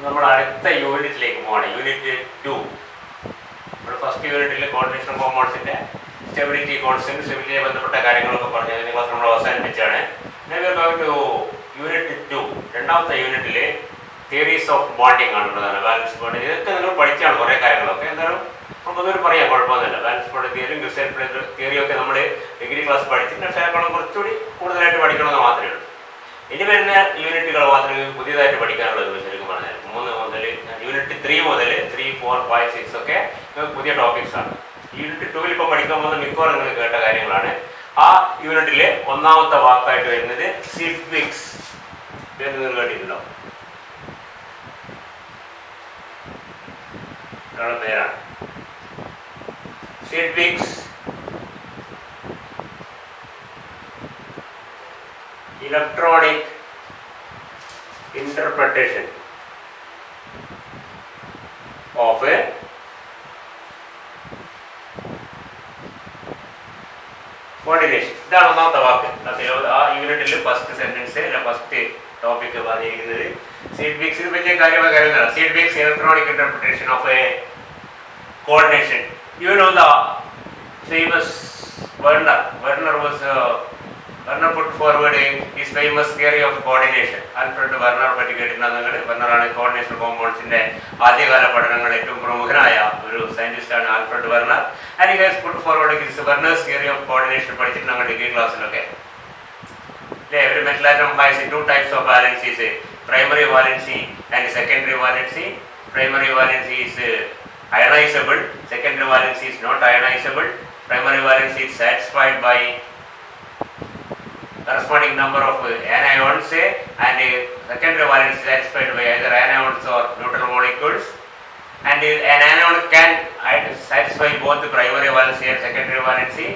നമ്മൾ അടുത്ത യൂണിറ്റിലേക്ക് പോകണം. യൂണിറ്റ് 2. നമ്മൾ ഫസ്റ്റ് യൂണിറ്റിൽ കോർഡിനേഷൻ കോമ്പൗണ്ട്സിന്റെ സ്റ്റെബിലിറ്റി, കോൺസ്റ്റന്റ് സ്റ്റെബിലിറ്റിയെ ബന്ധപ്പെട്ട കാര്യങ്ങളൊക്കെ പറഞ്ഞു. അതിന് ക്ലാസ് നമ്മൾ അവസാനിപ്പിച്ചാണ്. യൂണിറ്റ് 2 രണ്ടാമത്തെ യൂണിറ്റിൽ തിയറീസ് ഓഫ് ബോണ്ടിങ് ആണ് പ്രധാനം. ബാലൻസ് ബോണ്ടിങ് ഇതൊക്കെ നിങ്ങൾ പഠിച്ചാണ് കുറേ കാര്യങ്ങളൊക്കെ. എന്തായാലും നമുക്കൊന്നും പറയാം, കുഴപ്പമൊന്നുമില്ല. ബാലൻസ് ബോണ്ടിങ് തിയറിയും ക്രിസ്റ്റൽ തിയറിയൊക്കെ നമ്മൾ ഡിഗ്രി ക്ലാസ് പഠിച്ചിട്ട്, പക്ഷേ കുറച്ചുകൂടി കൂടുതലായിട്ട് പഠിക്കണമെന്ന് മാത്രമേ ഉള്ളൂ. ഇനി വരുന്ന യൂണിറ്റുകൾ മാത്രമേ പുതിയതായിട്ട് പഠിക്കാനുള്ളത്. ശരിക്കും പറഞ്ഞാൽ 3 മുതൽ യൂണിറ്റ് 3 മുതൽ 3, 4, 5, 6 ഒക്കെ പുതിയ ടോപ്പിക്സ് ആണ്. യൂണിറ്റ് 2 ഇപ്പോൾ പഠിക്കാൻ പോകുന്ന മിക്കവാറും നിങ്ങൾ കേട്ട കാര്യങ്ങളാണ്. ആ യൂണിറ്റിലെ ഒന്നാമത്തെ വാക്കായിട്ട് വരുന്നത് സിഡ്വിക്സ്. പേര് നിങ്ങൾ കേട്ടിട്ടുണ്ടോ? പേരാണ് സിഡ്വിക്സ്. Electronic interpretation of a coordination. ഇതാണ് ഒന്നാമത്തെ വാക്ക്. ആ യൂണിറ്റിൽ ഫസ്റ്റ് സെന്റൻസ് അല്ല ഫസ്റ്റ് ടോപ്പിക് പറഞ്ഞിരിക്കുന്നത് സിഡ്വിക്സ്. വലിയ കാര്യമായ കാര്യങ്ങളാണ്. Sidgwick's electronic interpretation of a coordination. You know the famous Werner put forward his famous theory of coordination. Alfred Werner പറ്റി കേട്ടിട്ടുണ്ടെങ്കിൽ, വെർണറാണ് കോർഡിനേഷൻ കോമ്പൗണ്ട്സിന്റെ ആദ്യകാല പഠനങ്ങളിൽ ഏറ്റവും പ്രമുഖനായ ഒരു സയന്റിസ്റ്റാണ് Alfred Werner. And he has put forward his Werner's theory of coordination പഠിച്ചിട്ട് ഞങ്ങൾ degree ക്ലാസ്സിലൊക്കെ. Every metal atom has 2 types of valencies, primary valency and secondary valency. Primary valency is ionizable, secondary valency is not ionizable. Primary valency is satisfied by corresponding number of anions, and secondary valence is satisfied by either anions or neutral molecules. And an anion can satisfy both the primary valency and secondary valency.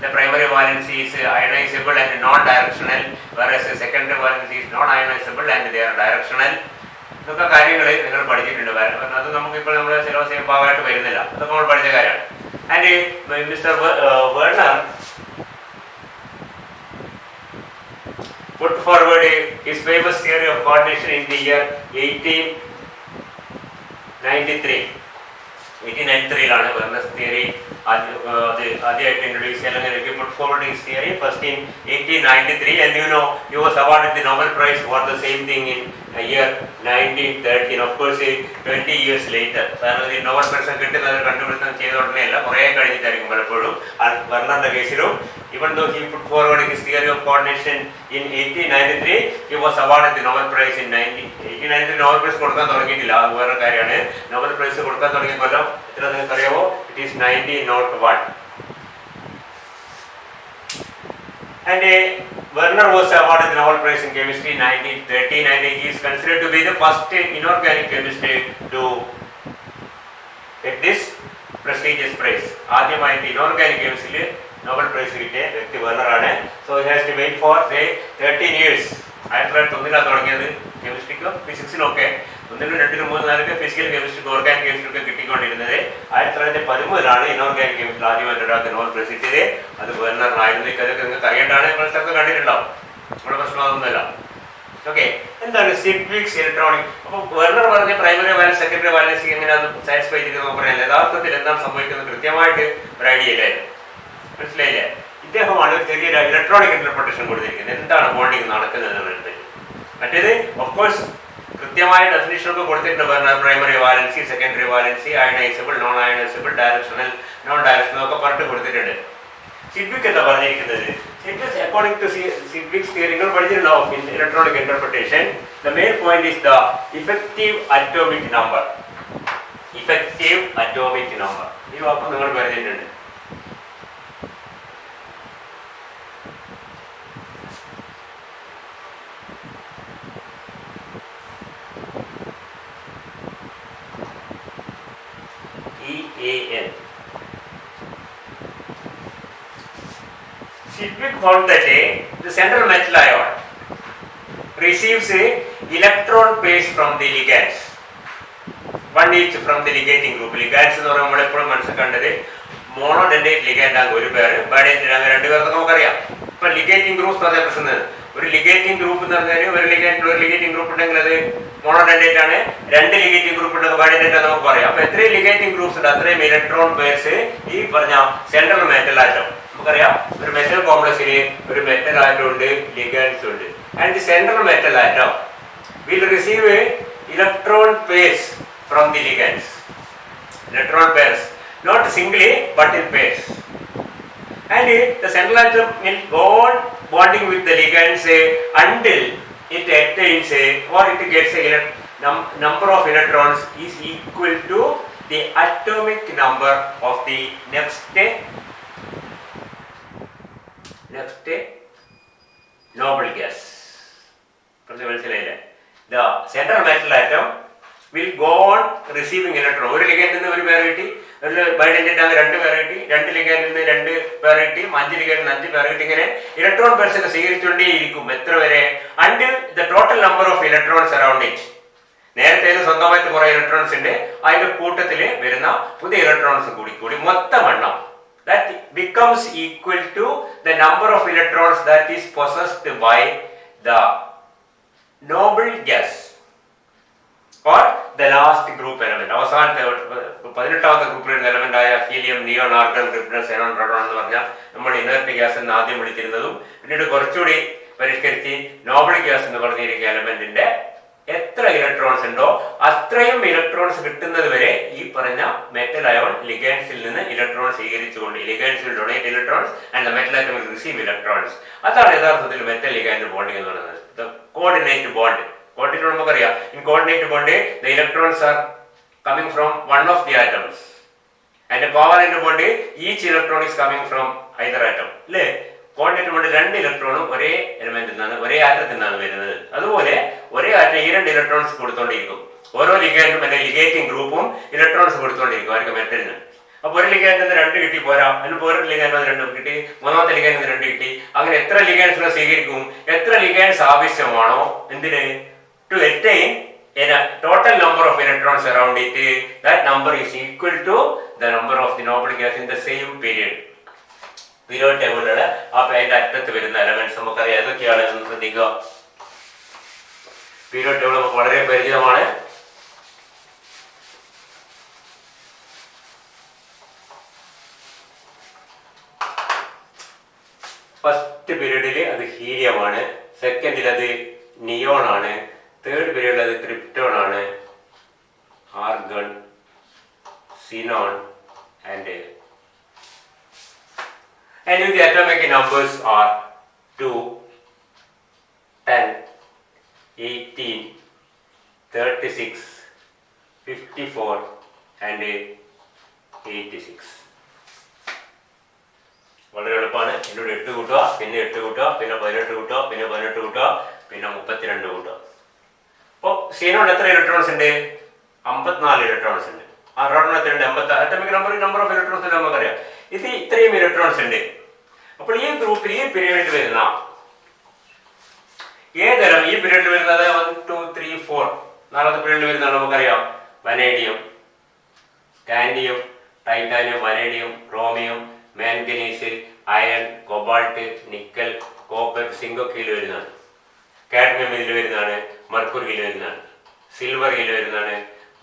The primary valency is ionizable and non-directional, whereas the secondary valency is non-ionizable and they are directional. ഇതൊക്കെ കാര്യങ്ങൾ നിങ്ങൾ പഠിച്ചിട്ടുണ്ട്. അത് നമുക്കിപ്പോൾ നമ്മുടെ syllabus ഭാഗമായിട്ട് വരുന്നില്ല. അതൊക്കെ നമ്മൾ പഠിച്ച കാര്യമാണ്. And mister Werner put forward his famous theory of coordination in the year 1893. 1893 വെർണേഴ്സ് theory ആദ്യമായിട്ട് ഇൻട്രൊഡ്യൂസ് ചെയ്യാൻ. he put forward his theory first in 1893, and he was awarded the Nobel Prize for the same thing in year 1913. Of course 20 years later. കാരണം ഈ Nobel prize കിട്ടുന്നത് കണ്ടുപിടുത്തം ചെയ്ത ഉടനെയല്ല, കുറേ കഴിഞ്ഞിട്ടായിരിക്കും പലപ്പോഴും. വെർണറിന്റെ കേസിലും even though he put forward his theory of coordination in 1893, he was awarded the Nobel Prize in 1893. Nobel prize കൊടുക്കാൻ തുടങ്ങിയിട്ടില്ല, അത് വേറെ കാര്യമാണ്. നോബൽ പ്രൈസ് കൊടുക്കാൻ തുടങ്ങിയ കൊല്ലം എത്ര നിങ്ങൾക്ക് അറിയാമോ? It is 1901. And Werner was awarded the Nobel Prize in Chemistry in 1913, and he is considered to be the first inorganic chemist to get this prestigious prize. ആദ്യമായിട്ട് ഇനോർഗാനിക് കെമിസ്ട്രിയിൽ നോബൽ പ്രൈസ് കിട്ടിയ വ്യക്തി വെർണറാണ്. So he has to wait for 13 years. 1901 തുടങ്ങിയത് കെമിസ്ട്രിക്കും ഫിസിക്സിനും ഒക്കെ. 1, 2, 3, 4 physical കെമിസ്ട്രിക്കും organic കെമിസ്ട്രിക്കും കിട്ടിക്കൊണ്ടിരുന്നത്. 1913 inorganic chemistry ആദ്യമായിട്ട് ഒരാൾക്ക് Nobel prize കിട്ടിയത്. അത് വെർണറിനായിരുന്നു. അതൊക്കെ നിങ്ങൾക്ക് അറിയേണ്ടതാണ്. നിങ്ങൾ സ്ഥലത്ത് കണ്ടിട്ടുണ്ടാവും. നമ്മുടെ പ്രശ്നമൊന്നുമില്ല. ഓക്കെ, എന്താണ് സിഡ്വിക്സ് ഇലക്ട്രോണിക്? അപ്പോൾ വെർണർ പറഞ്ഞ പ്രൈമറി വാലൻസ് സെക്കൻഡറി വാലൻസ് എങ്ങനെ അത് സാറ്റിസ്ഫൈ ചെയ്തെന്ന് പറയാൻ യഥാർത്ഥത്തിൽ എന്താണ് സംഭവിക്കുന്നത് കൃത്യമായിട്ട് ഒരു ഐഡിയ ഇല്ലായിരുന്നു. മനസ്സിലായില്ലേ? ഇദ്ദേഹമാണ് ഒരു ചെറിയ ഇലക്ട്രോണിക് ഇന്റർപ്രിട്ടേഷൻ കൊടുത്തിരിക്കുന്നത്. എന്താണ് ബോണ്ടിങ് നടക്കുന്നത് എന്നുള്ളത്. മറ്റേത് ഓഫ്കോഴ്സ് കൃത്യമായ ഡെഫിനിഷനൊക്കെ കൊടുത്തിട്ടുണ്ട്. Primary valency, secondary valency, ionisable, non ionisable, directional, non directional ഒക്കെ പറഞ്ഞിട്ട് കൊടുത്തിട്ടുണ്ട്. സിഡ്വിക് എന്താ പറഞ്ഞിരിക്കുന്നത്? Sidgwick's according to Sidgwick's theory നിങ്ങൾ പഠിച്ചിട്ടുണ്ടാവും in electronic interpretation. The main point is the effective atomic number. Effective atomic number ഈ വാക്ക് നിങ്ങൾ പറഞ്ഞിട്ടുണ്ട്. EAN. Sidgwick found that the central metal ion receives a electron pairs from the ligands, one each from the ligating group. Ligands എന്ന് പറയുമ്പോൾ നമ്മൾ എപ്പോഴും മനസ്സിൽ കണ്ടത് മോണോഡെൻഡേറ്റ് ലിഗാൻഡ് ആണ് ഒരു പേര്, ബൈഡെൻഡേറ്റ് അങ്ങനെ 2 പേർക്ക് നമുക്കറിയാം. ഇപ്പൊ ലിഗേറ്റിംഗ് ഗ്രൂപ്പ്സ് അതേ പ്രശ്നം. ഒരു ലിഗേറ്റിംഗ് ഗ്രൂപ്പ് എന്ന് പറഞ്ഞാൽ ഒരു ലിഗേറ്റിംഗ് ഗ്രൂപ്പ് ഉണ്ടെങ്കിൽ അത് മോണോഡെൻഡേറ്റ് ആണ്. രണ്ട് ലിഗേറ്റിംഗ് ഗ്രൂപ്പ് ഉണ്ടെങ്കിൽ ബൈഡെൻഡേറ്റ് നമുക്ക് പറയാം. അപ്പൊ എത്രയും ലിഗേറ്റിംഗ് ഗ്രൂപ്പ്സ് ഉണ്ട് അത്രയും ഇലക്ട്രോൺ പേഴ്സ് ഈ പറഞ്ഞ സെൻട്രൽ മെറ്റൽ ആറ്റം. നമുക്കറിയാം ഒരു മെറ്റൽ കോംപ്ലക്സിൽ ഒരു മെറ്റൽ ആറ്റം ഉണ്ട്, ലിഗൻഡ്സ് ഉണ്ട്. And the central metal atom will receive a electron pairs from the ligands. Electron pairs, not singly but in pairs. And the central atom will go on bonding with the ligands until it attains or it gets a number of electrons is equal to the atomic number of the next noble gas. The central metal atom will go on receiving electron. ഒരു ലിഗൻഡിൽ നിന്ന് ഒരു പേർ കിട്ടി, ഒരു ബൈഡെൻഡേറ്റ് ആണ് രണ്ട് പേർ കിട്ടി, രണ്ട് ലിഗൻഡിൽ നിന്ന് രണ്ട് പേർ കിട്ടി, 5 ലിഗൻഡിൽ നിന്ന് 5 പേർ കിട്ടി. ഇങ്ങനെ ഇലക്ട്രോൺ പേഴ്സിനെ സ്വീകരിച്ചുകൊണ്ടേയിരിക്കും. എത്ര വരെ? Until the total number of electrons around it. നേരത്തെ സ്വന്തമായിട്ട് കുറെ ഇലക്ട്രോൺസ് ഉണ്ട്, അതിന്റെ കൂട്ടത്തിൽ വരുന്ന പുതിയ ഇലക്ട്രോൺസ് കൂടി മൊത്തം എണ്ണം that becomes equal to the number of electrons that is possessed by the noble gas or the last group element. അവസാനത്തെ 18ാമത്തെ ഗ്രൂപ്പിൽ വരുന്ന എലമെന്റ് ആയ helium, neon, argon, krypton, Zenon, radon എന്ന് പറഞ്ഞാൽ നമ്മൾ ഇനർട്ട് ഗ്യാസ് എന്ന് ആദ്യം വിളിച്ചിരുന്നതും പിന്നീട് കുറച്ചുകൂടി പരിഷ്കരിച്ച് നോബിൾ ഗ്യാസ് എന്ന് പറഞ്ഞിരിക്കുന്ന എലമെന്റിന്റെ എത്ര ഇലക്ട്രോൺസ് ഉണ്ടോ അത്രയും ഇലക്ട്രോൺസ് കിട്ടുന്നത് വരെ ഈ പറഞ്ഞ മെറ്റൽ അയോൺ ലിഗൻഡ്സിൽ നിന്ന് ഇലക്ട്രോൺ സ്വീകരിച്ചുകൊണ്ട് ligands will donate electrons and the metal atom will receive electrons. അതാണ് യഥാർത്ഥത്തിൽ മെറ്റൽ ലിഗൻഡ് ബോണ്ടിങ് എന്ന് പറയുന്നത്. The coordinate bond. കോർഡിനേറ്റ് നമുക്കറിയാം. In coordinate bond the electrons are coming from one of the atoms and covalent bond each electron is coming from either atom. അല്ലേ? Coordinate bond 2 ഇലക്ട്രോണും ഒരേ എലമെന്റിൽ നിന്നാണ്, ഒരേ ആറ്റത്തിൽ നിന്നാണ് വരുന്നത്. അതുപോലെ ഒരേ ആറ്റം ഈ 2 ഇലക്ട്രോൺസ് കൊടുത്തോണ്ടിരിക്കും. ഓരോ ലിഗൻഡും അല്ലെങ്കിൽ ലിഗേറ്റിംഗ് ഗ്രൂപ്പും ഇലക്ട്രോൺസ് കൊടുത്തോണ്ടിരിക്കും അവർക്ക് മെറ്റലിന്. അപ്പൊ ഒരു ലിഗൻഡിൽ നിന്ന് 2 കിട്ടി പോരാ, അതിന് ഒരു ലിഗൻഡ് 2 കിട്ടി, മൂന്നാമത്തെ ലിഗൻഡിൽ നിന്ന് 2 കിട്ടി. അങ്ങനെ എത്ര ലിഗൻഡ്സിനെ സ്വീകരിക്കും? എത്ര ലിഗൻഡ്സ് ആവശ്യമാണോ എന്തിന്? To attain total number of electrons around it, that number is equal to the number of the noble gas in the same period. Periodic ടേബിളിലുള്ള ആ അതിന്റെ അറ്റത്ത് വരുന്ന എലമെന്റ്സ് നമുക്കറിയാം ഏതൊക്കെയാണെന്ന് ശ്രദ്ധിക്കുക. പീരിയോഡ് ടേബിൾ നമുക്ക് വളരെ പരിചിതമാണ്. ഫസ്റ്റ് പീരീഡിൽ അത് ഹീലിയമാണ്, സെക്കൻഡിൽ അത് നിയോൺ ആണ്, തേർഡ് പീരീഡിൽ അത് ക്രിപ്റ്റോൺ ആണ്, argon, xenon and the atomic numbers are 2, 10, 18, 36, 54 and 86. വളരെ എളുപ്പമാണ്. എന്നോട് 8 കൂട്ടുക, പിന്നെ 8 കൂട്ടുക, പിന്നെ 18 കൂട്ടുക, പിന്നെ 18 കൂട്ടുക, പിന്നെ 32 കൂട്ടുക. അപ്പോൾ സീനോൺ എത്ര ഇലക്ട്രോൺസ് ഉണ്ട്? 54 ഇലക്ട്രോൺസ് ഉണ്ട്. ആറോണത്തിനുണ്ട് 56. അറ്റോമിക് നമ്പർ ഓഫ് ഇലക്ട്രോൺസ് നമുക്കറിയാം. ഇത് ഇത്രയും ഇലക്ട്രോൺസ് ഉണ്ട്. അപ്പോൾ ഈ ഗ്രൂപ്പിൽ ഈ പീരീഡിൽ വരുന്ന ഏതെല്ലാം ഈ പീരീഡിൽ വരുന്നത് 1, 2, 3, 4 നാലാമത്തെ പീരീഡിൽ വരുന്നതാണ് നമുക്കറിയാം. Vanadium, scandium, titanium, vanadium, chromium, manganese, iron, cobalt, nickel, copper, zinc ഒക്കെ ഇതിൽ വരുന്നതാണ്. കാഡ്മിയം ഇതിൽ വരുന്നതാണ്, മെർക്കുറി ഇതിൽ വരുന്നതാണ്, സിൽവർ ഇതിൽ വരുന്നതാണ്,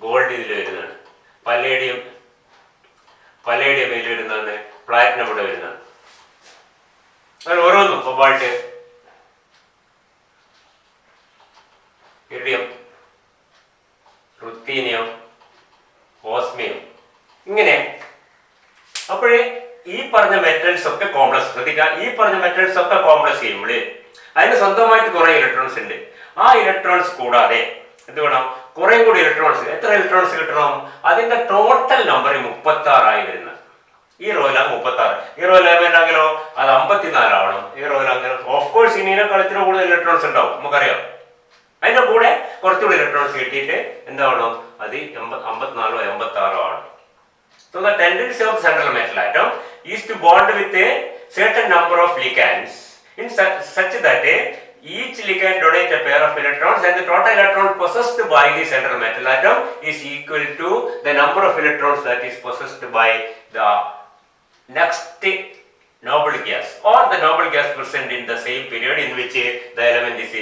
ഗോൾഡ് ഇതിൽ വരുന്നതാണ്, പലേഡിയം ഇതിൽ വരുന്നതാണ്, പ്ലാറ്റിനം ഇവിടെ വരുന്നതാണ്. അങ്ങനെ ഓരോന്നും കൊബാൾട്ട്, ഇറിഡിയം, റുത്തീനിയം, ഓസ്മിയം, ഇങ്ങനെ. അപ്പോഴേ ഈ പറഞ്ഞ മെറ്റൽസ് ഒക്കെ കോംപ്ലക്സ് ശ്രദ്ധിക്കുക. ഈ പറഞ്ഞ മെറ്റൽസ് ഒക്കെ കോംപ്ലക്സ് ചെയ്യുമ്പോൾ അതിന് സ്വന്തമായിട്ട് കുറെ ഇലക്ട്രോൺസ് ഉണ്ട്. ആ ഇലക്ട്രോൺസ് കൂടാതെ എന്ത് വേണം? കുറെ കൂടി ഇലക്ട്രോൺസ്. എത്ര ഇലക്ട്രോൺസ് കിട്ടണം? അതിന്റെ ടോട്ടൽ നമ്പർ 36 വരുന്നത്. ഈ റോയിലാണ് 36. ഈ റോയിലാണെങ്കിലോ അത് 54 ആവണം. ഈ റോയിലാണെങ്കിലും ഓഫ്കോഴ്സ് ഇനിയേക്കാൾ ഇത്ര കൂടുതൽ ഇലക്ട്രോൺസ് ഉണ്ടാവും, നമുക്കറിയാം. അതിന്റെ കൂടെ കുറച്ചുകൂടി ഇലക്ട്രോൺസ് കിട്ടിയിട്ട് എന്താവണം? അത് 54 86 ആണ്. So the tendency of central metal atom is to bond with a certain number of ligands in such that each ligand donates a pair of electrons and the total electron possessed by the central metal atom is equal to the number of electrons that is possessed by the next noble gas or the noble gas present in the same period in which the element is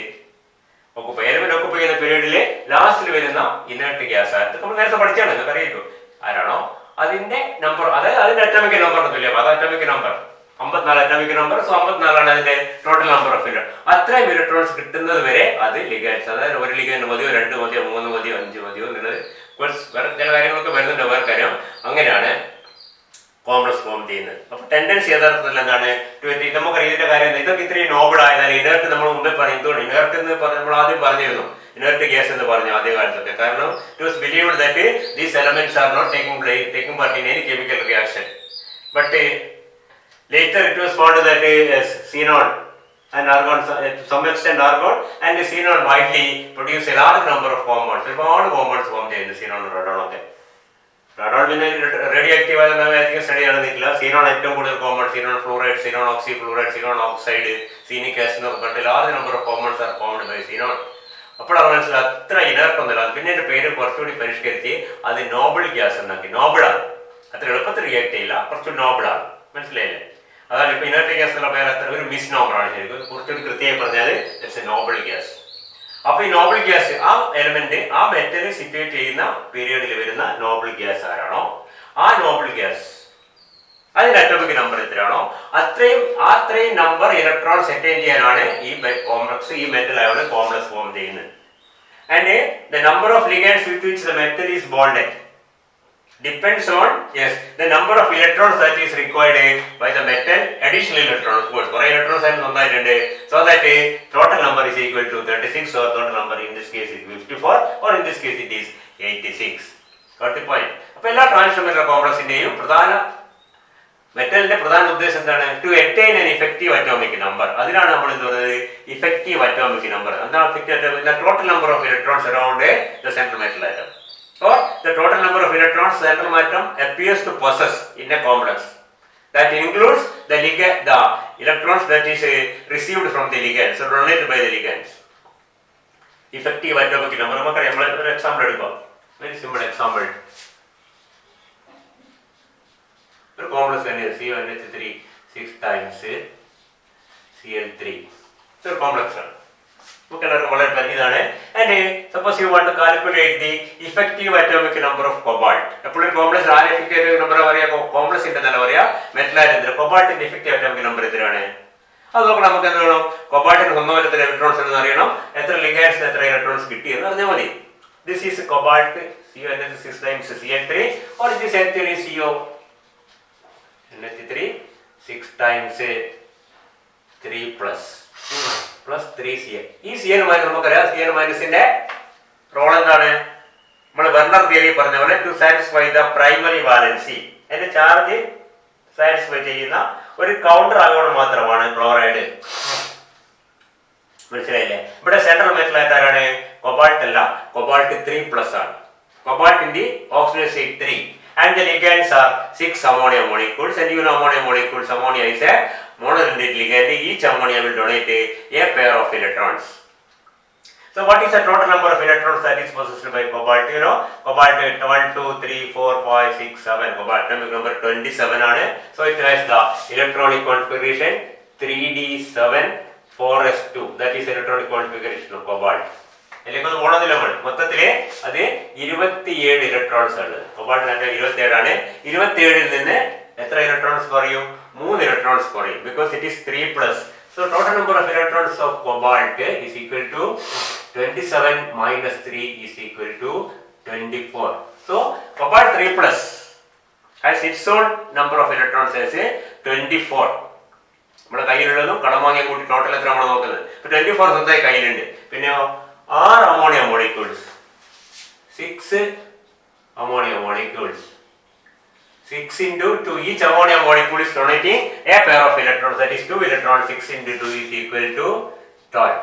occupy. Element occupy ചെയ്യുന്ന പീരീഡിലെ ലാസ്റ്റിൽ വരുന്ന inert gas ആയിട്ട് നമ്മൾ നേരത്തെ പഠിച്ചാണ്, നിങ്ങൾക്ക് അറിയിക്കും ആരാണോ അതിന്റെ നമ്പർ, അതായത് അതിന്റെ അറ്റോമിക് നമ്പർ ഒന്നുമില്ല, അത് atomic number 54 atomic number. So 54 അതിന്റെ ടോട്ടൽ നമ്പർ ഓഫ് ഇലക്ട്രോൺ. അത്രയും ഇലക്ട്രോൺസ് കിട്ടുന്നത് വരെ അത് ലിഗൻഡ്സ്, അതായത് ഒരു ലിഗൻഡ് മതിയോ 2 മതിയോ 3 മതിയോ 5 മതിയോ എന്നുള്ളത് വേറെ ചില കാര്യങ്ങളൊക്കെ വരുന്നുണ്ട്, വേറെ കാര്യം. അങ്ങനെയാണ് കോംപ്ലക്സ് ഫോം ചെയ്യുന്നത്. അപ്പൊ ടെൻഡൻസി യഥാർത്ഥത്തിൽ എന്താണ്? നമുക്കറിയാം ഇതിന്റെ കാര്യം. ഇതൊക്കെ ഇത്രയും നോബിൾ ആയതാണ്. ഇനേർട്ട് നമ്മൾ മുമ്പേ പറഞ്ഞു. എന്തുകൊണ്ട് ഇനേർട്ട് എന്ന് നമ്മൾ ആദ്യം പറഞ്ഞിരുന്നു, ഇനേർട്ട് ഗ്യാസ് എന്ന് പറഞ്ഞു ആദ്യ കാലത്തൊക്കെ. കാരണം it was believed that these elements are not taking part in any chemical reaction. But later it was found that xenon and argon, to some extent argon and xenon widely produce a large number of compounds. ഒരുപാട് compounds form ചെയ്യുന്നു xenon radon ഒക്കെ. radon പിന്നെ radio active ആയ study നടന്നിട്ടില്ല. xenon ഏറ്റവും കൂടുതൽ compound, xenon fluoride, xenon oxyfluoride, xenon oxide, scenic acid എന്നൊക്കെ പറഞ്ഞിട്ട് large number of compounds are formed by xenon. അപ്പോഴാണ് മനസ്സിലായി അത്ര ഇനർട്ട് ഒന്നുമില്ല. അത് പിന്നെ എൻ്റെ പേര് കുറച്ചുകൂടി പരിഷ്കരിച്ച് അത് നോബിൾ ഗ്യാസ് എന്നാക്കി. നോബിളാണ്, അത്ര എളുപ്പത്തിൽ റിയാക്ട് ചെയ്യില്ല, കുറച്ച് നോബിളാണ്. മനസ്സിലായില്ലേ? അതാണ് ഇപ്പൊ ഇനേർട്ട് ഗ്യാസ് എന്നുള്ള പേര് അത്ര ഒരു മിസ് നോബിളാണ്. ശരിക്കും കുറച്ചുകൂടി കൃത്യമായി പറഞ്ഞാൽ ഇറ്റ്സ് എ നോബിൾ ഗ്യാസ്. അപ്പൊ ഈ നോബിൾ ഗ്യാസ് ആ എലമെന്റ് ആ മെറ്റൽ സിറ്റുവേറ്റ് ചെയ്യുന്ന പീരിയഡിൽ വരുന്ന നോബിൾ ഗ്യാസ് ആരാണോ ആ നോബിൾ ഗ്യാസ് അതിന്റെ അറ്റോമിക് നമ്പർ എത്രയാണോ അത്രയും നമ്പർ ഇലക്ട്രോൺസ് അറ്റൈൻ ചെയ്യാനാണ് ഈ കോംപ്ലക്സ്, ഈ മെറ്റൽ അയോൺ കോംപ്ലക്സ് ഫോം ചെയ്യുന്നത്. And the number of ligands with which the metal is bonded depends on the number of electrons that is required by the metal. Additional electrons, of course, കുറെ electrons ആയിരുന്നു നന്നായിട്ടുണ്ട്. So that total number is equal to 36, or total number in this case is 54, or in this case it is 86. Got the point? അപ്പോൾ എല്ലാ transformation കോംപ്ലക്സിന്റെയും മെറ്റലിന്റെ പ്രധാന ഉദ്ദേശം എന്താണ്? To attain an effective atomic number. അതിനാണ് നമ്മൾ എന്ത് പറയുന്നത്? Effective atomic number. എന്താണ് effective atomic? The total number of electrons around the central metal atom, or the total number of electrons the central atom appears to possess in a complex. That includes the electrons that is received from the ligands, so donated by the ligands. Effective atomic number. നമ്മൾ ഒരു example എടുക്കാം. Very simple example. ഒരു complex തന്നെ CONH3 6 times Cl3. ഒരു complex ആണ്. വളരെ പരിചിതമാണ്. And suppose you want to calculate the effective atomic number of cobalt. എപ്പോഴും കോംപ്ലക്സ് ആരെ ഇഫക്റ്റീവ് നമ്പർ പറയാ? കോംപ്ലക്സിന്റെ തന്നെ പറയാ മെറ്റലായിട്ടെന്തിന്. കൊബാൾട്ടിന്റെ ഇഫക്റ്റീവ് അറ്റോമിക് നമ്പർ എത്രയാണ്? അത് നോക്കണം. നമുക്ക് എന്ത് വേണം? കൊബാൾട്ടിന് സ്വന്തം എത്ര ഇലക്ട്രോൺസ് എന്ന് അറിയണം, എത്ര ലിഗൻഡ്സ് എത്ര ഇലക്ട്രോൺസ് കിട്ടി എന്ന് അറിഞ്ഞാൽ മതി. This is cobalt CONH6 times Cl3, or it is actually CONH3 6 times 3 plus 3Cl. ഈ Cl മൈനസ് നമുക്കറിയാം. Cl മൈനസിന്റെ റോൾ എന്താണ്? നമ്മൾ വെർണർ തിയറി പറഞ്ഞ പോലെ to satisfy the primary valency. അതിന്റെ ചാർജ് സാറ്റിസ്ഫൈ ചെയ്യുന്ന ഒരു കൗണ്ടർ അയോൺ മാത്രമാണ് ക്ലോറൈഡ്. മനസ്സിലായില്ലേ? ഇവിടെ സെൻട്രൽ മെറ്റൽ ആയിട്ട് ആരാണ്? കൊബാൾട്ട് അല്ല, കൊബാൾട്ട് 3+ ആണ്. കൊബാൾട്ടിന്റെ oxygen state 3 and the ligands are 6 ammonia molecules, and you know ammonia molecules, ammonia is a monodentate ligand. Each ammonia will donate a pair of electrons. So what is the total number of electrons that is possessed by cobalt? You know, cobalt 1 2 3 4 5 6 7, cobalt atomic number 27 ആണ്. So it has the electronic configuration 3d7 4s2. That is electronic configuration of cobalt. അല്ലെങ്കിൽ ഓണത്തില്ല നമ്മൾ മൊത്തത്തില് അത് 27 electrons ആണ്. കൊബാൾട്ടിനൊക്കെ 27 ആണ്. 27ൽ നിന്ന് എത്ര electrons കുറയും? 3 ഇലക്ട്രോൺസ് കുറയും. Because it is 3+. So total number of electrons of cobalt is equal to 27 minus 3 is equal to 24. So cobalt 3+ has its own number of electrons as a 24. നമ്മുടെ കയ്യിലുള്ളതും കടം വാങ്ങിയ കൂട്ടി ടോട്ടൽ എത്ര നമ്മൾ നോക്കുന്നത്? ഇപ്പൊ 24 സ്വന്തമായി കയ്യിലുണ്ട്. പിന്നെ 6 ammonia molecules, 6 ammonia molecules, 6 into 2. Each ammonia molecule is donating a pair of electrons, that is 2 electrons. 6 into 2 is equal to 12.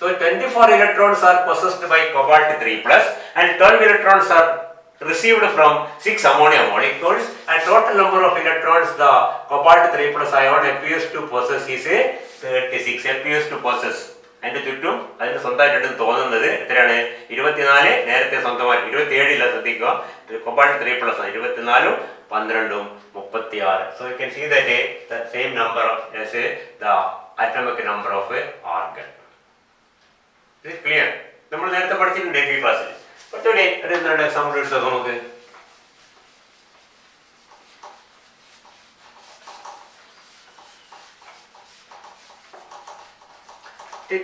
So 24 electrons are possessed by cobalt 3+, and 12 electrons are received from 6 ammonia molecules, and total number of electrons the cobalt 3+ ion appears to possess is 36. appears to possess. അതിന്റെ ചുറ്റും അതിന് സ്വന്തമായിട്ടുണ്ടെന്ന് തോന്നുന്നത് എത്രയാണ്? 24. നേരത്തെ സ്വന്തമായി 27 ഇല്ല, ശ്രദ്ധിക്കുക. Cobalt 3+ 24, 12, 36. So you can see that the same number as the atomic number of argon. Is it clear? നമ്മൾ നേരത്തെ പഠിച്ചിട്ടുണ്ട് ഈ ക്ലാസ്സിൽ. കുറച്ചുകൂടി ഒരു എന്താണ് എക്സാമ്പിൾ എടുത്തോ നമുക്ക്.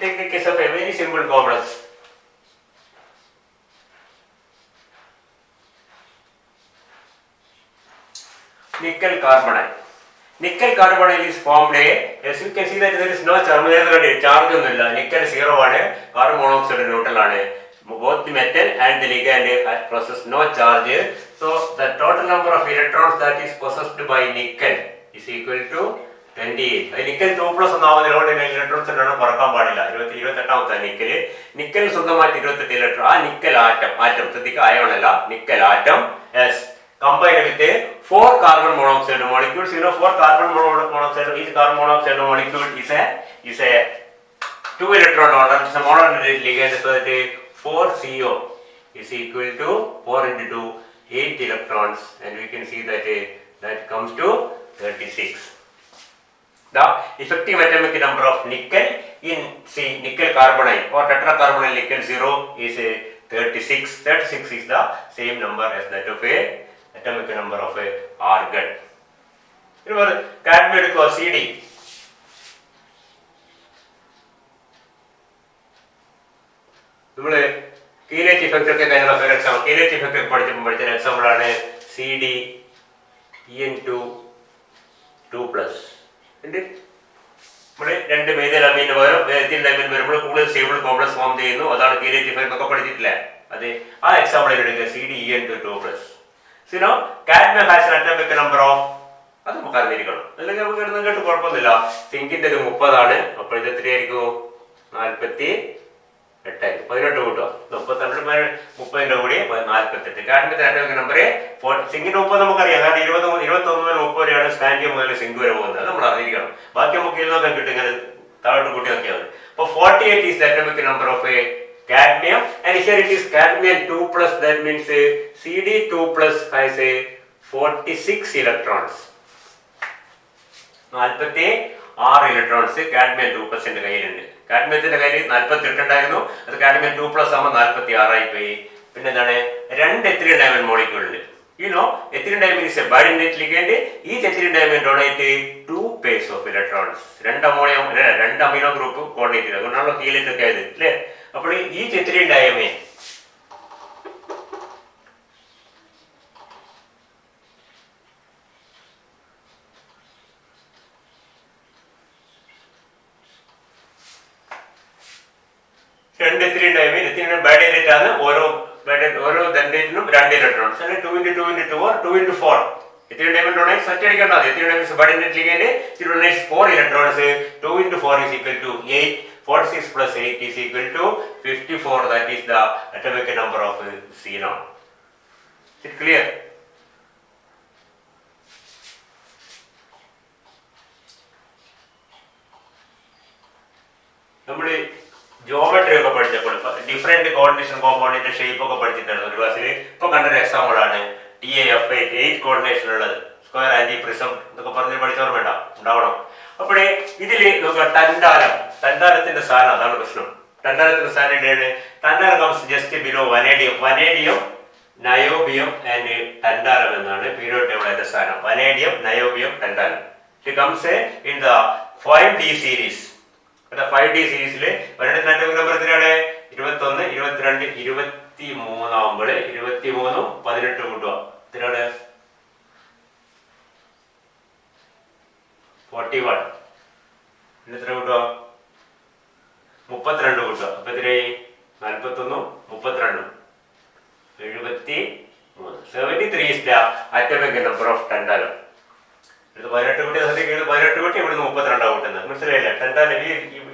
Take the case of a very simple complex. Nickel carbonate. Nickel carbonate is formed as you can see that there is no charge on the nickel 0 ആണ്, carbon monoxide neutral ആണ്. Both the metal and the ligand possess no charge. So the total number of electrons that is possessed by nickel is equal to 28. Nickel 2 plus ഒന്നാമതിലോട്ട് ഇലക്ട്രോൺസ് കുറക്കാൻ പാടില്ല. 28ാമത്തെ nickel സ്വന്തമായിട്ട് 28 electron. ആ nickel atom ശ്രദ്ധിക്കുക, ion അല്ല, nickel atom combined with 4 carbon monoxide molecules. You know 4 carbon monoxide. Each carbon monoxide molecule is a 2 electron order. It's a monoatomic ligand, so that 4CO is equal to 4 into 2, 8 electrons, and we can see that that comes to 36. The effective atomic number of nickel in nickel carbonate or tetracarbonyl nickel 0 is 36. 36 is the same number as that of a atomic number of a argon. Cadmium എടുക്കുക CD. നമ്മള് chelate effect ഒക്കെ കഴിഞ്ഞ ക്ലാസ്സിൽ example chelate effect ഒക്കെ പഠിച്ച example ആണ് CdEn2 നമ്മുടെ രണ്ട് മെഥൈൽ അമീന് പകരം എഥിലീൻ അമീൻ വരുമ്പോൾ കൂടുതൽ സ്റ്റേബിൾ കോംപ്ലക്സ് ഫോം ചെയ്യുന്നു. അതാണ് കീലേറ്റ് ഇഫക്റ്റ് ഒക്കെ പഠിച്ചിട്ടില്ലേ? അതെ, ആ എക്സാമ്പിൾ എടുക്കുക CdEn2. So now cadmium has an atomic number of, അത് നമുക്ക് അറിഞ്ഞിരിക്കണം, അല്ലെങ്കിൽ നമുക്ക് ഇടുന്ന കേട്ട് കുഴപ്പമൊന്നുമില്ല. സിങ്കിന്റെ 30 ആണ്, അപ്പോൾ ഇത് എത്രയായിരിക്കും? 48. 18 കൂട്ടുക, 30ന്റെ കൂടി 48. കാഡ്മിയത്തിന്റെ അറ്റോമിക് നമ്പർ സിങ്കിന്റെ 30 നമുക്കറിയാം, കാരണം 21 മുതൽ 30 വരെയാണ് സ്കാൻഡിയം മുതൽ സിങ്ക് വരെ പോകുന്നത്. നമ്മൾ അറിഞ്ഞിരിക്കണം. ബാക്കി നമുക്ക് എഴുതാൻ കിട്ടും, ഇങ്ങനെ താഴോട്ട് കൂട്ടി നോക്കിയാൽ മതി. അപ്പോൾ 48 is the atomic number of a cadmium, and here it is cadmium 2 plus, that means Cd2 plus has a 46 electrons. 46 electrons cadmium 2% കയ്യിലുണ്ട്. കാഡ്മിയത്തിന്റെ കയ്യിൽ 48 ഉണ്ടായിരുന്നു, അത് കാഡ്മിയം 2 പ്ലസ് ആകുമ്പോൾ 46 ആയി പോയി. പിന്നെ എന്താണ്, 2 എത്തിലീൻ ഡയമണ്ട് മോളിക്യൂൾ ഉണ്ട്. You know, ethylene diamond is a bidentate ligand. Each ethylene diamond donate 2 pairs of electrons. 2 amino group coordinate ചെയ്ത് അതുകൊണ്ടാണല്ലോ കീലേറ്റ് ഒക്കെ ആയത് അല്ലേ? അപ്പോൾ each ethylene diamond ethylene bidentate ആണ്. ഓരോ ദണ്ടേറ്റിനും 2 electrons, 2 into 2 into 2 or 2 into 4. Ethylene diamond donates ഒറ്റ അടിക്കേണ്ടത്. Ethylene diamond bidentate ligand, it donates 4 electrons. 2 into 4 is equal to 8. 46 plus 8 is equal to 54. That is the atomic number of xenon. Is it clear? നമ്മൾ geometry ഒക്കെ പഠിച്ചപ്പോൾ different coordination കോമ്പൗണ്ടിന്റെ shape ഒക്കെ പഠിച്ചിട്ടുണ്ടായിരുന്നു ഒരു ക്ലാസ്സിൽ. ഇപ്പൊ കണ്ടൊരു എക്സാമ്പിൾ ആണ് TAF8, 8 കോർഡിനേഷൻ ഉള്ളത്, സ്ക്വയർ ആന്റി പ്രിസം എന്നൊക്കെ പറഞ്ഞ് പഠിച്ചവർ വേണ്ട ഉണ്ടാവണം. അപ്പോഴേ ഇതില് നോക്കുക, തന്താലത്തിന്റെ സ്ഥാനം, അതാണ് പ്രശ്നം. തന്താലത്തിന്റെ സ്ഥാനം എവിടെയാണ്? Tantalum comes just below vanadium, niobium and tantalum എന്നാണ് പീരിയോഡ് ടേബിളിന്റെ സ്ഥാനം. Vanadium, niobium, tantalum. It comes in the 5D series. 5D സീരീസില് വനേഡിയം നമ്പർ എത്രയാണ്? 21, 22, 23 ആവുമ്പോൾ 23 18 കൂട്ടുക, എത്രയാണ്? 41. എത്ര കൂട്ടുക? 32 കൂട്ടുക. അപ്പൊ എത്രയായി? 41, 32, 73. 73 is the atomic number of tantalum. ഇത് 18 കൂട്ടി 18 കൂട്ടി ഇവിടുന്ന് 32 കൂട്ടുന്നത് മനസ്സിലായില്ല? ടെൻഡാലം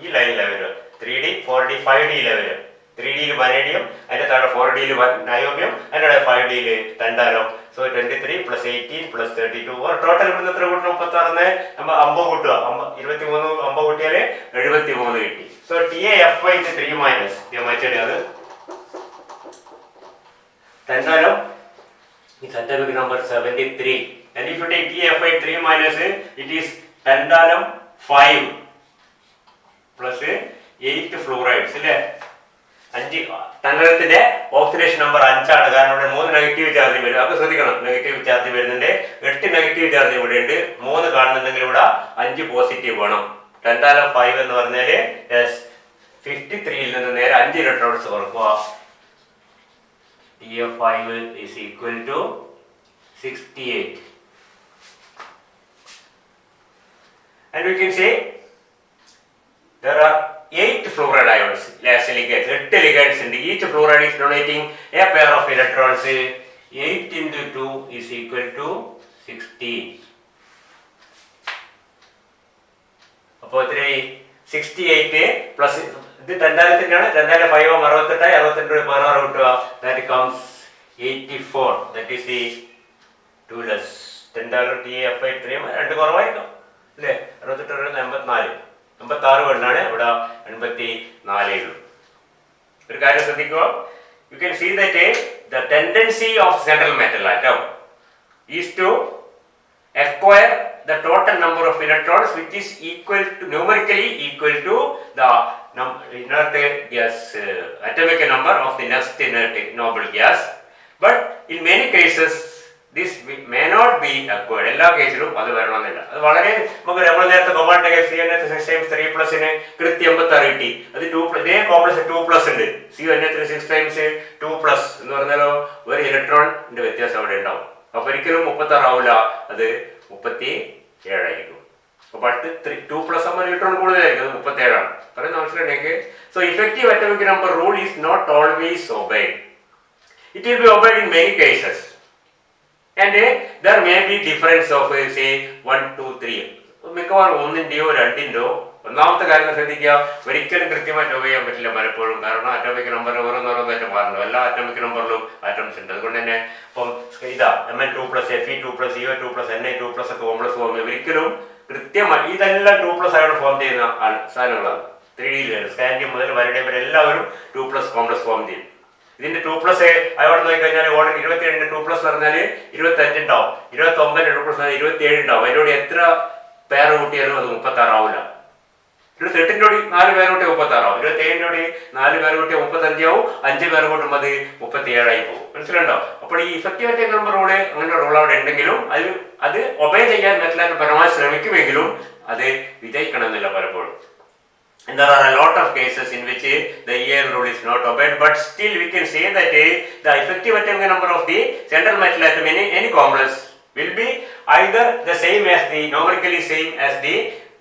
ഈ ലൈനിലാണ് വരിക. 3D, 4D, 5D വരിക. 3Dയിൽ വനേഡിയം, അതിന്റെ താഴെ 4Dയിൽ നയോബിയം, അതിന്റെ 5Dയിൽ tantalum. So 23 plus 18 plus 32. Total ഇവിടുന്ന് എത്ര കൂട്ടണം? 36. നമ്മൾ 50 കൂട്ടുക. 23 50 കൂട്ടിയാൽ 73 കിട്ടി. സോ TAF8 3 മൈനസ് അത് tantalum is atomic number 73. And if you take TFI3 minus, it is tantalum 5 plus 8 fluorides. അല്ലേ? 5 തണ്ടലത്തിന്റെ ഓക്സിഡേഷൻ നമ്പർ 5 ആണ്. കാരണം ഇവിടെ 3 നെഗറ്റീവ് ചാർജ് വരും. അപ്പൊ ശ്രദ്ധിക്കണം, നെഗറ്റീവ് ചാർജ് വരുന്നുണ്ട്. 8 നെഗറ്റീവ് ചാർജ് ഇവിടെ ഉണ്ട്. 3 കാണുന്നുണ്ടെങ്കിൽ ഇവിടെ 5 പോസിറ്റീവ് വേണം. ടെൻതാലം 5 എന്ന് പറഞ്ഞാല് 53ൽ നിന്ന് നേരെ 5 ഇലക്ട്രോൺസ് കുറക്കുക. TF5 is equal to 68. And we can say there are 8 fluoride ions, last ligands, 8 ligands, and each fluoride is donating a pair of electrons. 8 into 2 is equal to 16. അപ്പോൾ 68 പ്ലസ് ഇത് ടെൻഡാലത്തിനാണ്. ടെൻഡാല 5 68 62 16 കിട്ടുക. That comes 84. That is the 2 less. ടെൻഡാല TFI3 2 കുറവായിരിക്കും അല്ലേ? 68 84 86 കൊണ്ടാണ് ഇവിടെ 84 ഉള്ളൂ. ഒരു കാര്യം ശ്രദ്ധിക്കുക. You can see that the tendency of central metal atom is to acquire the total number of electrons which is equal to, numerically equal to the inert gas atomic number of the next inert noble gas. But in many cases this may not be acquired. എല്ലാ കേസിലും അത് വരണമെന്നില്ല. അത് വളരെ നമുക്ക് നമ്മൾ നേരത്തെ cobalt CnH6 3+ കൃത്യം 86 കിട്ടി. അത് 2+ ഇതേ കോംപ്ലക്സ് 2+ ഉണ്ട്. CnH 6 times 2+ എന്ന് പറഞ്ഞാലോ ഒരു ഇലക്ട്രോണിന്റെ വ്യത്യാസം അവിടെ ഉണ്ടാവും. അപ്പൊ ഒരിക്കലും 36 ആവില്ല, അത് 37 ആയിരിക്കും. ബട്ട് 2+ ആകുമ്പോൾ ഇലക്ട്രോൺ കൂടുതലായിരിക്കും, അത് 37 ആണ്. പറയുന്ന മനസ്സിലുണ്ടെങ്കിൽ so effective atomic number rule is not always obeyed. It will be obeyed in many cases and there may be difference of say 1 2 3. മിക്കവാറും 1ന്റെയോ 2ന്റെയോ. ഒന്നാമത്തെ കാര്യം ശ്രദ്ധിക്കുക, ഒരിക്കലും കൃത്യമായിട്ട് ഒബൈ ചെയ്യാൻ പറ്റില്ല പലപ്പോഴും. കാരണം അറ്റോമിക് നമ്പർ ഓരോന്നോരോന്നായിട്ട് മാറണം. എല്ലാ അറ്റോമിക് നമ്പറിലും ആറ്റംസ് ഉണ്ട്. അതുകൊണ്ട് തന്നെ ഇപ്പം ഇതാ Mn2+, Fe2+, Co2+, Na2+ ഒക്കെ കോംപ്ലക്സ് ഫോം ഒരിക്കലും കൃത്യമായി ഇതെല്ലാം 2+ ആയോടെ ഫോം ചെയ്യുന്ന സാധനങ്ങളാണ്. 3D സ്കാൻഡിയം മുതൽ വരടിയം വരെ എല്ലാവരും 2+ കോംപ്ലക്സ് ഫോം ചെയ്യും. ഇതിന്റെ 2+ അവിടെ നോക്കിക്കഴിഞ്ഞാൽ ഓർഡർ 27 2+ പറഞ്ഞാൽ 25 ഉണ്ടാവും. 29 2+ 27 ഉണ്ടാവും. അതിനോട് എത്ര പേർ കൂട്ടിയാലും അത് 36 ആവില്ല. 28 4 പേർ കൂട്ടി 36 ആവും. 27 4 പേർ കൂട്ടി 35 ആവും. 5 പേർ കൂട്ടുമ്പോൾ അത് 37 ആയി പോകും. മനസ്സിലുണ്ടോ? അപ്പോൾ ഈ ഇഫക്റ്റീവ് അറ്റോമിക് നമ്പർ റൂള് അങ്ങനെ റൂൾ അവിടെ ഉണ്ടെങ്കിലും അത് ഒബേ ചെയ്യാൻ പറ്റില്ലാത്ത പരമാവധി ശ്രമിക്കുമെങ്കിലും അത് വിജയിക്കണമെന്നില്ല പലപ്പോഴും. And there are a lot of cases in which the EN rule is not obeyed, but still we can say that the effective atomic number of the central metal atom in any complex will be either the same as the numerically same as the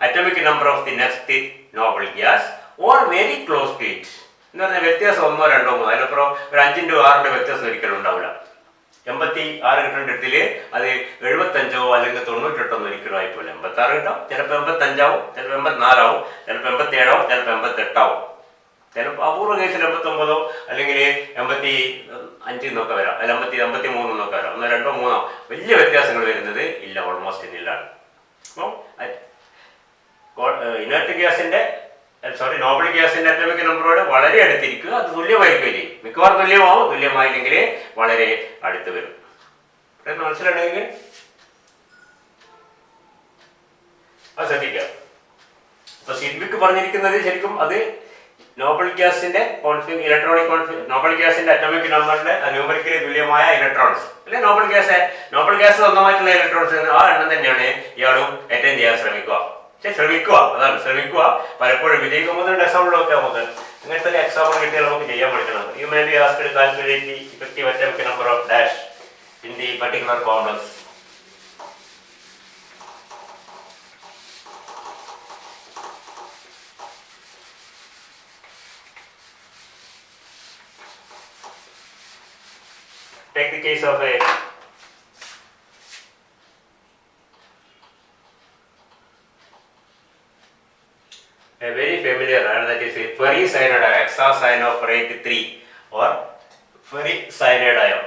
atomic number of the next noble gas or very close to it. എന്ന് പറഞ്ഞാൽ വ്യത്യാസം 1 2 3 അതിനപ്പുറം ഒരു 5 6 വ്യത്യാസം ഒരിക്കലും ഉണ്ടാവില്ല. 86 കിട്ടേണ്ടതിൽ അത് 75 അല്ലെങ്കിൽ 98 ഒരിക്കലും ആയിപ്പോലെ 86 കിട്ടാം. ചിലപ്പോൾ 85 ആവും, ചിലപ്പോൾ 84 ആവും, ചിലപ്പോൾ 87 ആവും, ചിലപ്പോൾ 88 ആവും, ചിലപ്പോൾ അപൂർവ കേസിൽ 89 അല്ലെങ്കിൽ 85 എന്നൊക്കെ വരാം, അല്ല 83 എന്നൊക്കെ വരാം. 1 2 3 വലിയ വ്യത്യാസങ്ങൾ വരുന്നത് ഇല്ല, ഓൾമോസ്റ്റ് ഇല്ലാണ്. അപ്പം ഇനർട്ട് ഗ്യാസിന്റെ നോബിൾ ഗ്യാസിന്റെ അറ്റോമിക് നമ്പറോട് വളരെ അടുത്തിരിക്കുക. അത് തുല്യമായിരിക്കും ചെയ്യും. മിക്കവാറും തുല്യമാവും, തുല്യമായില്ലെങ്കിൽ വളരെ അടുത്ത് വരും. മനസ്സിലുണ്ടെങ്കിൽ അത് ശ്രദ്ധിക്കുക. അപ്പൊ സിഡ്വിക് പറഞ്ഞിരിക്കുന്നത് ശരിക്കും അത് നോബിൾ ഗ്യാസിന്റെ നോബിൾ ഗ്യാസിന്റെ അറ്റോമിക് നമ്പറിന്റെ ന്യൂമറിക്കലി തുല്യമായ ഇലക്ട്രോൺസ് അല്ലെ നോബിൾ ഗ്യാസ് സ്വന്തമായിട്ടുള്ള ഇലക്ട്രോൺസ് ആ എണ്ണം തന്നെയാണ് ഇയാളും അറ്റൻഡ് ചെയ്യാൻ ശ്രമിക്കുക. അതാണ് ശ്രമിക്കുക. പലപ്പോഴും വിജയിക്കുമ്പോൾ എക്സാമ്പിളൊക്കെ നമുക്ക് ഇങ്ങനത്തെ ഒരു എക്സാമ്പിൾ കിട്ടിയാൽ നമുക്ക് ചെയ്യാൻ പഠിക്കണം. You may be asked calculate the effective atomic number of dash in the particular complex. Take the case of a very familiar ion, that is a ferricyanide hexacyanopyrite 3 or ferricyanide ion.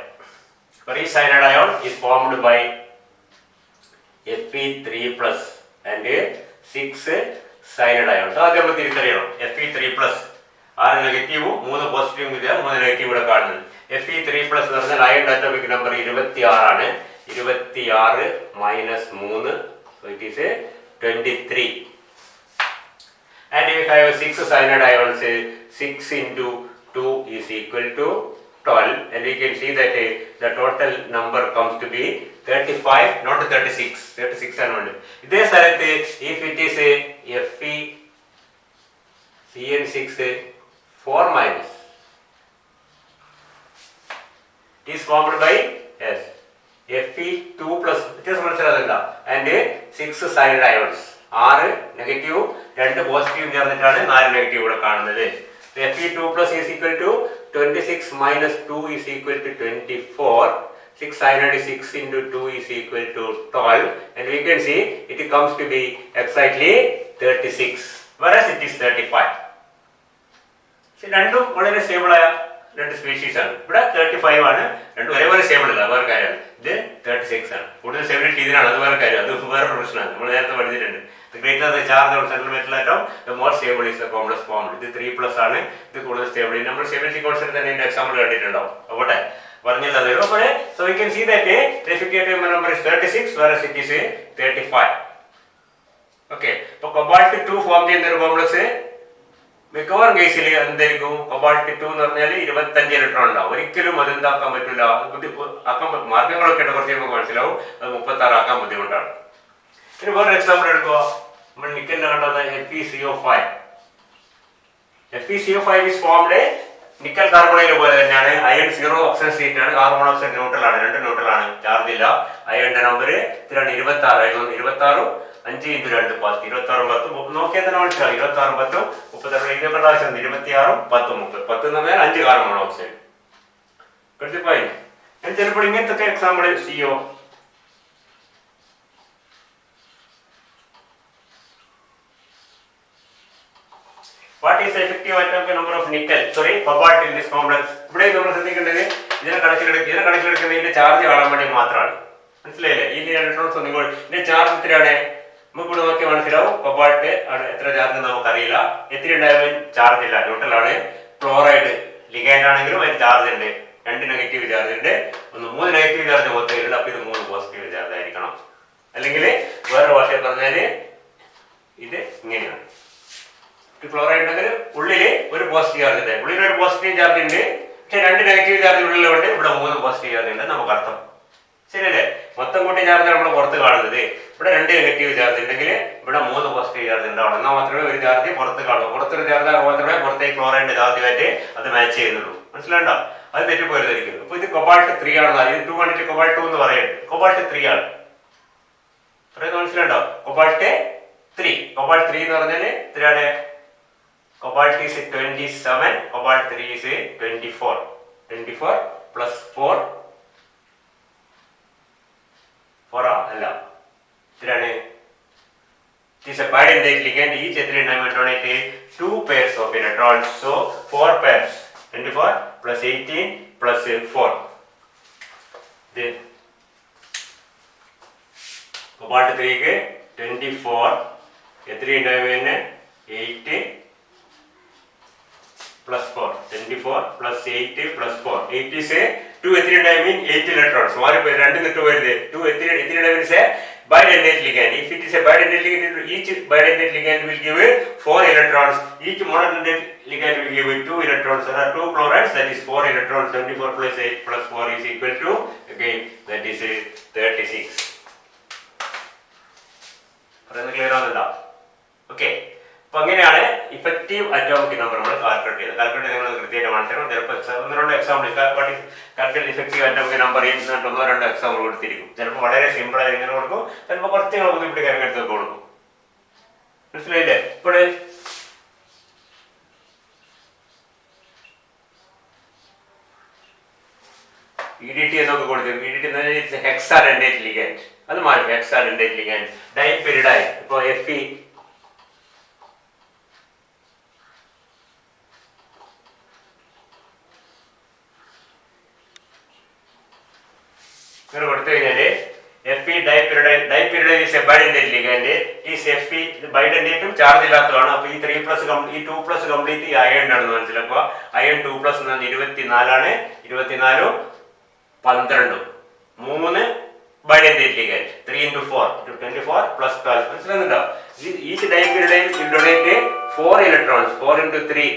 Ferricyanide ion is formed by Fe3+ and 6 cyanide ion. So ആദ്യം നമ്മൾ തിരിച്ചറിയണം Fe3+, 6 നെഗറ്റീവും 3 പോസിറ്റീവും 3 negative ഇവിടെ കാണുന്നത്. Fe3+ എന്ന് പറഞ്ഞാൽ iron atomic number 26 ആണ്. 26 minus 3, so it is a 23. And if I have 6 cyanide ions, 6 into 2 is equal to 12, and we can see that the total number comes to be 35, not 36. 36 ആണ് വേണ്ടത്. ഇതേ സ്ഥലത്ത് if it is a FeCN6 4 minus, it is formed by yes Fe2 plus വ്യത്യാസം മനസ്സിലാകുന്നില്ല and 6 cyanide ions, 6 negative 2 positive ചേർന്നിട്ടാണ് 4 negative ഇവിടെ കാണുന്നത്. Fe2 plus is equal to 26 minus 2 is equal to 24. 6 cyanide 6 into 2 is equal to 12, and we can see it comes to be exactly 36, whereas it is 35. See, രണ്ടും വളരെ stable ആയ രണ്ട് species ആണ്. ഇവിടെ 35 ആണ്, രണ്ടും ഒരേപോലെ സ്റ്റേബിൾ അല്ല, വേറെ കാര്യമാണ്. ഇത് 36 ആണ്. കൂടുതൽ സ്റ്റെബിലിറ്റി ഇതിനാണ്, അത് വേറെ കാര്യം, അത് വേറൊരു പ്രശ്നമാണ്. നമ്മൾ നേരത്തെ പഠിച്ചിട്ടുണ്ട്. The greater the charge on central metal atom, the more stable is the complex formed. ഇത് 3+ ആണ്, ഇത് കൂടുതൽ സ്റ്റേബിൾ. നമ്മൾ സ്റ്റെബിലിറ്റി കോൺസ്റ്റന്റ് തന്നെ ഇതിന്റെ എക്സാമ്പിൾ കണ്ടിട്ടുണ്ടാവും. അവിടെ പറഞ്ഞില്ല അതേ. So we can see that the Fe atomic number is 36, whereas it is 35. Okay, അപ്പോൾ cobalt 2 ഫോം ചെയ്യുന്ന ഒരു കോംപ്ലക്സ് മിക്കവാറും കേസിൽ എന്തായിരിക്കും? cobalt 2 എന്ന് പറഞ്ഞാൽ 25 ഇലക്ട്രോൺ ഉണ്ടാവും. ഒരിക്കലും അത് എന്താക്കാൻ പറ്റില്ല, ആക്കാൻ മാർഗങ്ങളൊക്കെ ഉണ്ട്, കുറച്ച് നമുക്ക് മനസ്സിലാവും. അത് 36 ആക്കാൻ ബുദ്ധിമുട്ടാണ്. ഇനി വേറെ എക്സാമ്പിൾ എടുക്കുക. നമ്മൾ നിക്കലിനെ കണ്ടത് FeCO5. FeCO5 is formed nickel carbonyl പോലെ തന്നെയാണ്. അയൺ 0 ഓക്സിജൻ സ്റ്റേറ്റ് ആണ്, കാർബൺ ഓക്സൈഡ് ന്യൂട്രൽ ആണ്, രണ്ട് ന്യൂട്രൽ ആണ്, ചാർജ് ഇല്ല. അയണിന്റെ നമ്പർ ഇത്രയാണ് 26. 26 5 into 2 10, 26 10 നോക്കിയാൽ തന്നെ മനസ്സിലാവും. 26 10 32 ഇതിനൊക്കെ ആവശ്യം 26 10 30. 10 എന്ന് പറഞ്ഞാൽ 5 കാർബൺ മോണോക്സൈഡ്. കൃത്യമായി ചിലപ്പോൾ ഇങ്ങനത്തെ example CO. What is the effective atomic number of nickel? Sorry, cobalt in this complex. ഇവിടെ നമ്മൾ ശ്രദ്ധിക്കേണ്ടത് ഇതിനെ കണക്കിലെടുക്കുന്നതിന്റെ ചാർജ് കാണാൻ വേണ്ടി മാത്രമാണ്. മനസ്സിലായില്ലേ? ഈ ഇലക്ട്രോൺസ് ഒന്നും കൂടി ഇതിന്റെ ചാർജ് എത്രയാണ് നമുക്ക് ഇവിടെ നോക്കിയാൽ മനസ്സിലാവും. കൊബാൾട്ട് ആണ്, എത്ര ചാർജ് നമുക്കറിയില്ല. എത്ര ഉണ്ടായാലും ചാർജ് ഇല്ല, ന്യൂട്രൽ ആണ്. ക്ലോറൈഡ് ലിഗാൻഡ് ആണെങ്കിലും അതിന് ചാർജ് ഉണ്ട്, 2 നെഗറ്റീവ് ചാർജ് ഉണ്ട്, 3 നെഗറ്റീവ് ചാർജ് മൊത്തം. അപ്പൊ ഇത് 3 പോസിറ്റീവ് ചാർജ് ആയിരിക്കണം. അല്ലെങ്കിൽ വേറെ ഭാഷയിൽ പറഞ്ഞാല് ഇത് ഇങ്ങനെയാണ്. ക്ലോറൈഡ് ഉണ്ടെങ്കിൽ ഉള്ളില് ഒരു പോസിറ്റീവ് ചാർജ് ഉണ്ട്, ഉള്ളിൽ ഒരു പോസിറ്റീവ് ചാർജ് ഉണ്ട്, പക്ഷെ 2 നെഗറ്റീവ് ചാർജ് ഉള്ളിലുണ്ട്, ഇവിടെ 3 പോസിറ്റീവ് ചാർജ് ഉണ്ട് നമുക്ക് അർത്ഥം. ശരിയല്ലേ? മൊത്തം കൂട്ടി ചാർജ് നമ്മൾ പുറത്ത് കാണുന്നത്. ഇവിടെ 2 നെഗറ്റീവ് ചാർജ് ഉണ്ടെങ്കിൽ ഇവിടെ 3 പോസിറ്റീവ് ചാർജ് ഉണ്ടാവണം. എന്നാൽ മാത്രമേ ഒരു ചാർജ് പുറത്ത് കാണൂ. പുറത്തൊരു ചാർജ് മാത്രമേ പുറത്തേക്ക് ക്ലോറൈഡ് ചാർജുമായിട്ട് അത് മാച്ച് ചെയ്യുന്നുള്ളൂ. മനസ്സിലാണ്ടോ? അത് തെറ്റിപ്പോയതായിരിക്കും. അപ്പൊ ഇത് കൊബാൾട്ട് 3 ആണെന്ന്, ഇത് 2 കണ്ടിട്ട് കൊബാൾട്ട് 2 എന്ന് പറയുന്നത്. കൊബാൾട്ട് 3 ആണ്. പറയുന്നത് മനസ്സിലാണ്ടോ? കൊബാൾട്ട് 3. കൊബാൾട്ട് 3 എന്ന് പറഞ്ഞാല് എത്രയാണ്? Cobalt is 27, cobalt 3 is 24. 24 plus 4 അല്ല, എത്രയാണ്? It is a bidentate ligand. Each ethylene diamond donate 2 pairs of electrons, so 4 pairs. 24 plus 18 plus 4. Then cobalt 3 ke 24, ethylene diamond 8 plus 4. 24 plus 8 plus 4. 8 is a 2 ethylene diamine 8 electrons. Why 2 into 2 is 2 ethylene diamine is a bidentate ligand. If it is a bidentate ligand, each bidentate ligand will give 4 electrons. Each monodentate ligand will give 2 electrons. There are 2 chlorides, that is 4 electrons. 24 plus 8 plus 4 is equal to, again, that is 36. Clear on that? Okay. അപ്പോൾ അങ്ങനെയാണ് effective atomic number നമ്മൾ calculate ചെയ്തത്. Calculate നിങ്ങൾ കൃത്യമായിട്ട് മനസ്സിലാക്കണം. ചിലപ്പോൾ 1-2 example calculate effective atomic number 1-2 example കൊടുത്തിരിക്കും. ചിലപ്പോൾ വളരെ സിമ്പിൾ ആയി ഇങ്ങനെ കൊടുക്കും, ചിലപ്പോൾ കുറച്ച് നമുക്ക് ഇവിടെ കാര്യങ്ങളെടുത്ത് കൊടുക്കും. മനസ്സിലായില്ലേ? ഇപ്പോൾ EDT എന്നൊക്കെ കൊടുത്തിരുന്നു. EDT എന്ന് പറഞ്ഞാൽ ഹെക്സാഡെൻഡേറ്റ് ലിഗാൻഡ്. അത് മാറി ഹെക്സാഡെൻഡേറ്റ് ലിഗാൻഡ്. ഡൈപെരിഡൈൻ. ഇപ്പോൾ Fe കൊടുത്തു കഴിഞ്ഞാല് Fe dipyridine is a bidentate ligand. Is Fe ബൈഡന്റേറ്റും ചാർജ് ഇല്ലാത്തതാണ്. അപ്പൊ ഈ 3+ ഈ 2+ കംപ്ലീറ്റ് ഈ അയൺ ആണെന്ന് മനസ്സിലാക്കുക. അയൺ 2+ എന്ന് പറഞ്ഞാൽ 24 ആണ്. 24 12 3 bidentate ligand. 3 into 4 into 24 plus 12. മനസ്സിലാകുന്നുണ്ടോ? Each dipeptidine will donate 4 electrons. 4 into 3